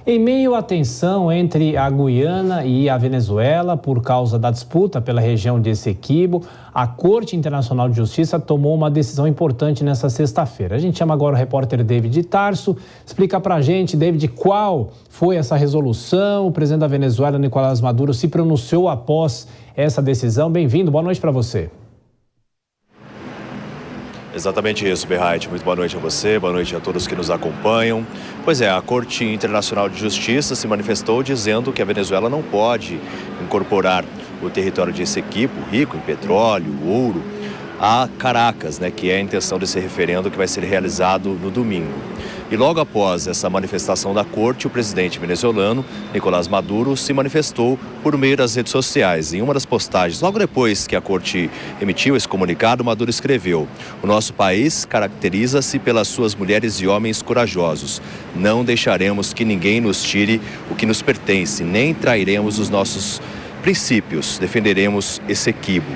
Em meio à tensão entre a Guiana e a Venezuela por causa da disputa pela região de Essequibo, a Corte Internacional de Justiça tomou uma decisão importante nessa sexta-feira. A gente chama agora o repórter David Tarso. Explica pra gente, David, qual foi essa resolução? O presidente da Venezuela, Nicolás Maduro, se pronunciou após essa decisão. Bem-vindo, boa noite para você. Exatamente isso, Berrait. Muito boa noite a você, boa noite a todos que nos acompanham. Pois é, a Corte Internacional de Justiça se manifestou dizendo que a Venezuela não pode incorporar o território de Essequibo, rico em petróleo, ouro, a Caracas, que é a intenção desse referendo que vai ser realizado no domingo. E logo após essa manifestação da Corte, o presidente venezuelano, Nicolás Maduro, se manifestou por meio das redes sociais. Em uma das postagens, logo depois que a Corte emitiu esse comunicado, Maduro escreveu: "O nosso país caracteriza-se pelas suas mulheres e homens corajosos. Não deixaremos que ninguém nos tire o que nos pertence, nem trairemos os nossos princípios, defenderemos Essequibo."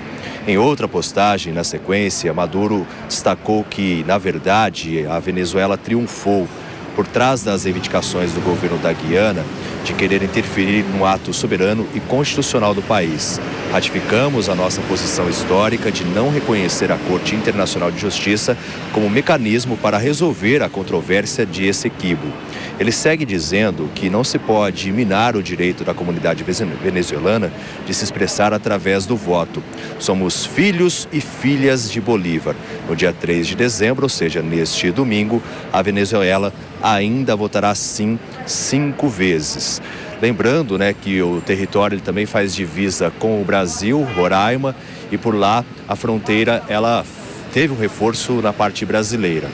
Em outra postagem, na sequência, Maduro destacou que, na verdade, a Venezuela triunfou por trás das reivindicações do governo da Guiana de querer interferir no ato soberano e constitucional do país. Ratificamos a nossa posição histórica de não reconhecer a Corte Internacional de Justiça como mecanismo para resolver a controvérsia de Essequibo. Ele segue dizendo que não se pode minar o direito da comunidade venezuelana de se expressar através do voto. Somos filhos e filhas de Bolívar. No dia 3 de dezembro, ou seja, neste domingo, a Venezuela ainda votará sim 5 vezes. Lembrando, que o território ele também faz divisa com o Brasil, Roraima, e por lá a fronteira ela teve um reforço na parte brasileira.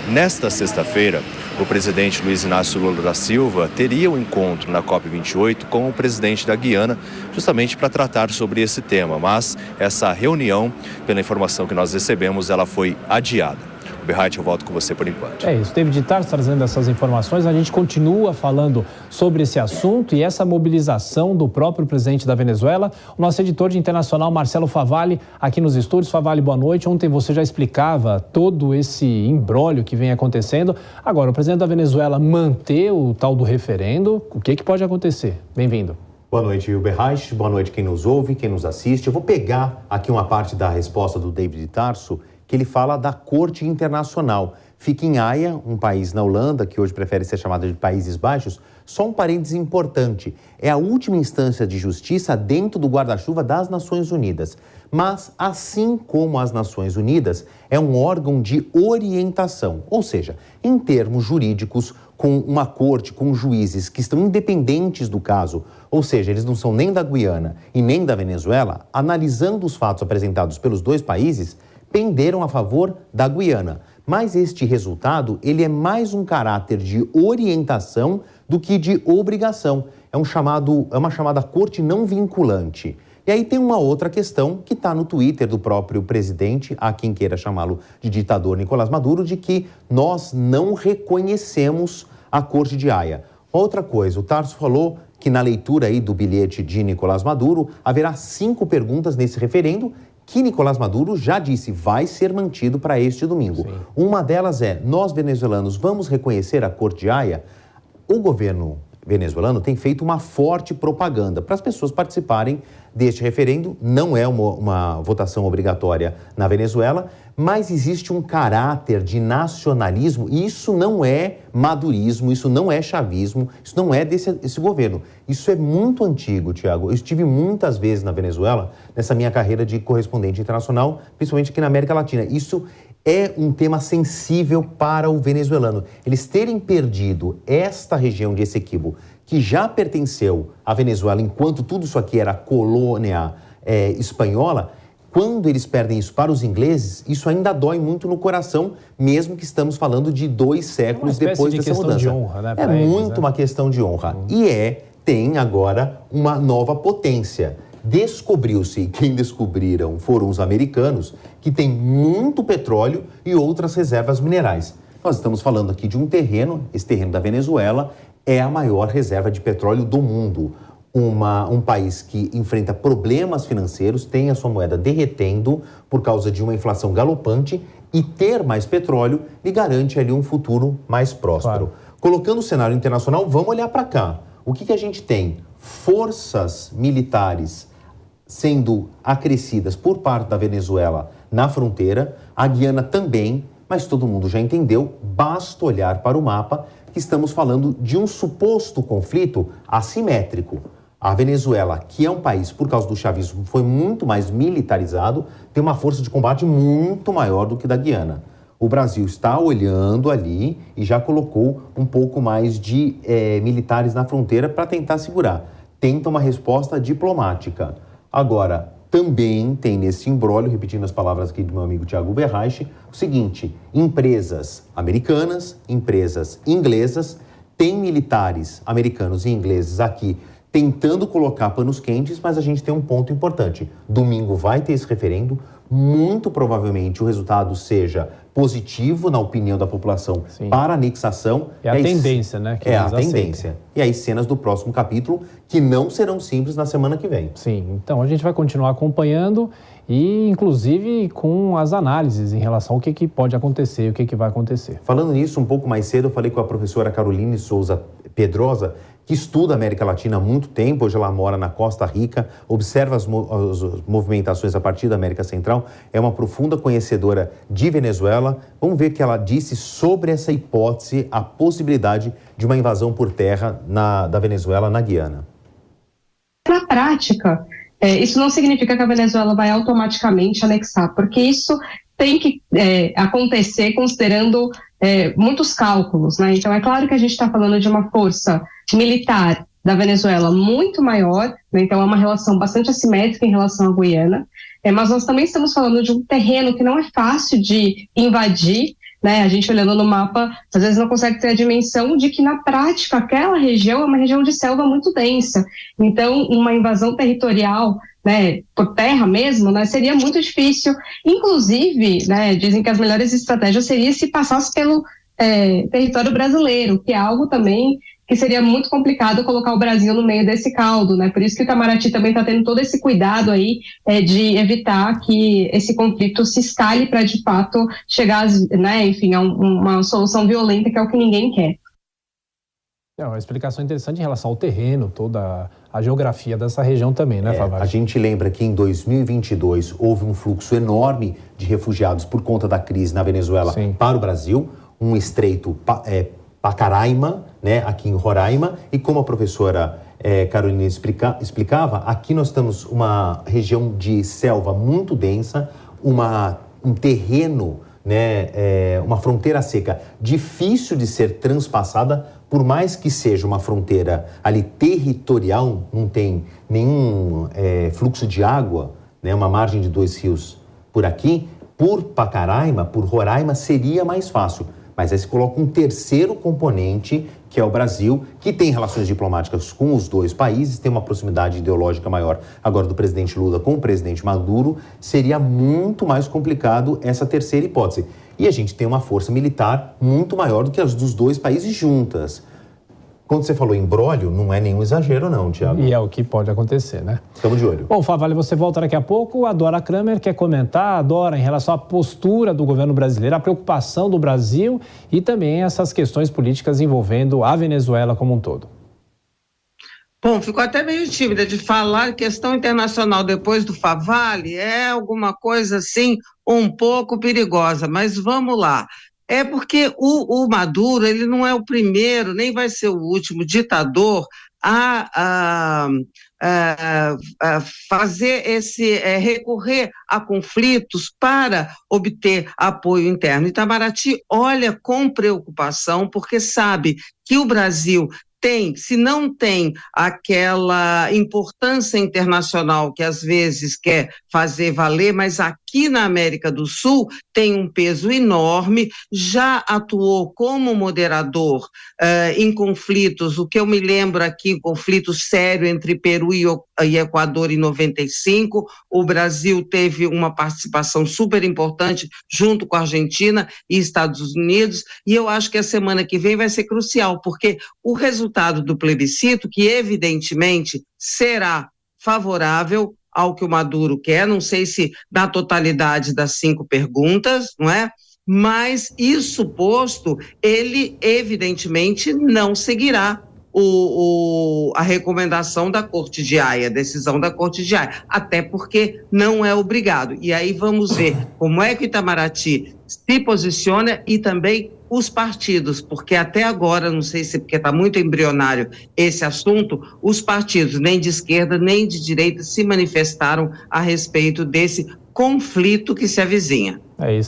Nesta sexta-feira, o presidente Luiz Inácio Lula da Silva teria um encontro na COP28 com o presidente da Guiana, justamente para tratar sobre esse tema, mas essa reunião, pela informação que nós recebemos, ela foi adiada. Berrait, eu volto com você por enquanto. É isso, David Tarso trazendo essas informações. A gente continua falando sobre esse assunto e essa mobilização do próprio presidente da Venezuela. O nosso editor de internacional, Marcelo Favalli, aqui nos estúdios. Favalli, boa noite. Ontem você já explicava todo esse imbróglio que vem acontecendo. Agora, o presidente da Venezuela manter o tal do referendo, o que pode acontecer? Bem-vindo. Boa noite, Berrait. Boa noite quem nos ouve, quem nos assiste. Eu vou pegar aqui uma parte da resposta do David Tarso, que ele fala da Corte Internacional. Fica em Haia, um país na Holanda, que hoje prefere ser chamado de Países Baixos. Só um parênteses importante, é a última instância de justiça dentro do guarda-chuva das Nações Unidas. Mas, assim como as Nações Unidas, é um órgão de orientação, ou seja, em termos jurídicos, com uma corte, com juízes que estão independentes do caso, ou seja, eles não são nem da Guiana e nem da Venezuela, analisando os fatos apresentados pelos dois países, penderam a favor da Guiana. Mas este resultado, ele é mais um caráter de orientação do que de obrigação. É uma chamada corte não vinculante. E aí tem uma outra questão que está no Twitter do próprio presidente, a quem queira chamá-lo de ditador Nicolás Maduro, de que nós não reconhecemos a Corte de Haia. Outra coisa, o Tarso falou que na leitura aí do bilhete de Nicolás Maduro, haverá 5 perguntas nesse referendo, que Nicolás Maduro já disse vai ser mantido para este domingo. Sim. Uma delas é, nós venezuelanos vamos reconhecer a Corte de Haia? O governo venezuelano tem feito uma forte propaganda para as pessoas participarem deste referendo. Não é uma votação obrigatória na Venezuela, mas existe um caráter de nacionalismo, e isso não é madurismo, isso não é chavismo, isso não é desse governo. Isso é muito antigo, Tiago. Eu estive muitas vezes na Venezuela, nessa minha carreira de correspondente internacional, principalmente aqui na América Latina. Isso é um tema sensível para o venezuelano. Eles terem perdido esta região de Essequibo, que já pertenceu à Venezuela, enquanto tudo isso aqui era colônia espanhola, quando eles perdem isso para os ingleses, isso ainda dói muito no coração, mesmo que estamos falando de 2 séculos depois dessa mudança. De honra, né, é eles, muito uma questão de honra. E tem agora uma nova potência. Descobriu-se, quem descobriram foram os americanos, que tem muito petróleo e outras reservas minerais. Nós estamos falando aqui de um terreno, esse terreno da Venezuela é a maior reserva de petróleo do mundo. Um país que enfrenta problemas financeiros, tem a sua moeda derretendo por causa de uma inflação galopante, e ter mais petróleo lhe garante ali um futuro mais próspero. Claro. Colocando o cenário internacional, vamos olhar para cá. O que a gente tem? Forças militares sendo acrescidas por parte da Venezuela na fronteira, a Guiana também, mas todo mundo já entendeu, basta olhar para o mapa que estamos falando de um suposto conflito assimétrico. A Venezuela, que é um país, por causa do chavismo, foi muito mais militarizado, tem uma força de combate muito maior do que da Guiana. O Brasil está olhando ali e já colocou um pouco mais de militares na fronteira para tentar segurar. Tenta uma resposta diplomática. Agora, também tem nesse imbróglio, repetindo as palavras aqui do meu amigo Thiago Berraich, o seguinte: empresas americanas, empresas inglesas, tem militares americanos e ingleses aqui tentando colocar panos quentes, mas a gente tem um ponto importante. Domingo vai ter esse referendo, muito provavelmente o resultado seja positivo na opinião da população. Sim. Para a anexação. É a tendência, né? É a tendência. E aí cenas do próximo capítulo que não serão simples na semana que vem. Sim, então a gente vai continuar acompanhando e inclusive com as análises em relação ao que pode acontecer, o que vai acontecer. Falando nisso, um pouco mais cedo eu falei com a professora Caroline Souza Pedrosa, que estuda a América Latina há muito tempo. Hoje ela mora na Costa Rica, observa as movimentações a partir da América Central, é uma profunda conhecedora de Venezuela. Vamos ver o que ela disse sobre essa hipótese, a possibilidade de uma invasão por terra da Venezuela na Guiana. Na prática, isso não significa que a Venezuela vai automaticamente anexar, porque isso tem que acontecer considerando muitos cálculos, né? Então, é claro que a gente está falando de uma força militar da Venezuela muito maior, né? Então é uma relação bastante assimétrica em relação à Guiana, mas nós também estamos falando de um terreno que não é fácil de invadir, né? A gente olhando no mapa, às vezes não consegue ter a dimensão de que na prática aquela região é uma região de selva muito densa, então uma invasão territorial, né, por terra mesmo, né, seria muito difícil. Inclusive, né, dizem que as melhores estratégias seria se passasse pelo território brasileiro, que é algo também que seria muito complicado colocar o Brasil no meio desse caldo, né? Por isso que o Itamaraty também está tendo todo esse cuidado aí de evitar que esse conflito se escale para, de fato, chegar, né, enfim, a uma solução violenta, que é o que ninguém quer. É uma explicação interessante em relação ao terreno, toda a geografia dessa região também, né, Favale? A gente lembra que em 2022 houve um fluxo enorme de refugiados por conta da crise na Venezuela. Sim. Para o Brasil, um estreito Pacaraima, né, aqui em Roraima, e como a professora Carolina explicava, aqui nós temos uma região de selva muito densa, um terreno, né, uma fronteira seca difícil de ser transpassada, por mais que seja uma fronteira ali territorial, não tem nenhum fluxo de água, né, uma margem de 2 rios por aqui, por Pacaraima, por Roraima, seria mais fácil. Mas aí se coloca um terceiro componente, que é o Brasil, que tem relações diplomáticas com os dois países, tem uma proximidade ideológica maior agora do presidente Lula com o presidente Maduro, seria muito mais complicado essa terceira hipótese. E a gente tem uma força militar muito maior do que as dos dois países juntas. Quando você falou imbróglio, não é nenhum exagero não, Thiago. E é o que pode acontecer, né? Estamos de olho. Bom, Favale, você volta daqui a pouco. A Dora Kramer quer comentar, Dora, em relação à postura do governo brasileiro, a preocupação do Brasil e também essas questões políticas envolvendo a Venezuela como um todo. Bom, ficou até meio tímida de falar questão internacional depois do Favale, é alguma coisa assim um pouco perigosa, mas vamos lá. É porque o Maduro, ele não é o primeiro, nem vai ser o último ditador a fazer recorrer a conflitos para obter apoio interno. Itamaraty olha com preocupação, porque sabe que o Brasil tem, se não tem aquela importância internacional que às vezes quer fazer valer, mas aqui na América do Sul tem um peso enorme, já atuou como moderador em conflitos, o que eu me lembro aqui, conflito sério entre Peru e Equador em 95, o Brasil teve uma participação super importante junto com a Argentina e Estados Unidos, e eu acho que a semana que vem vai ser crucial, porque o resultado do plebiscito, que evidentemente será favorável ao que o Maduro quer, não sei se na totalidade das 5 perguntas, não é? mas isso posto, ele evidentemente não seguirá a recomendação da Corte de Haia, a decisão da Corte de Haia, até porque não é obrigado. E aí vamos ver como é que o Itamaraty se posiciona e também os partidos, porque até agora, não sei se porque está muito embrionário esse assunto, os partidos nem de esquerda nem de direita se manifestaram a respeito desse conflito que se avizinha. É isso.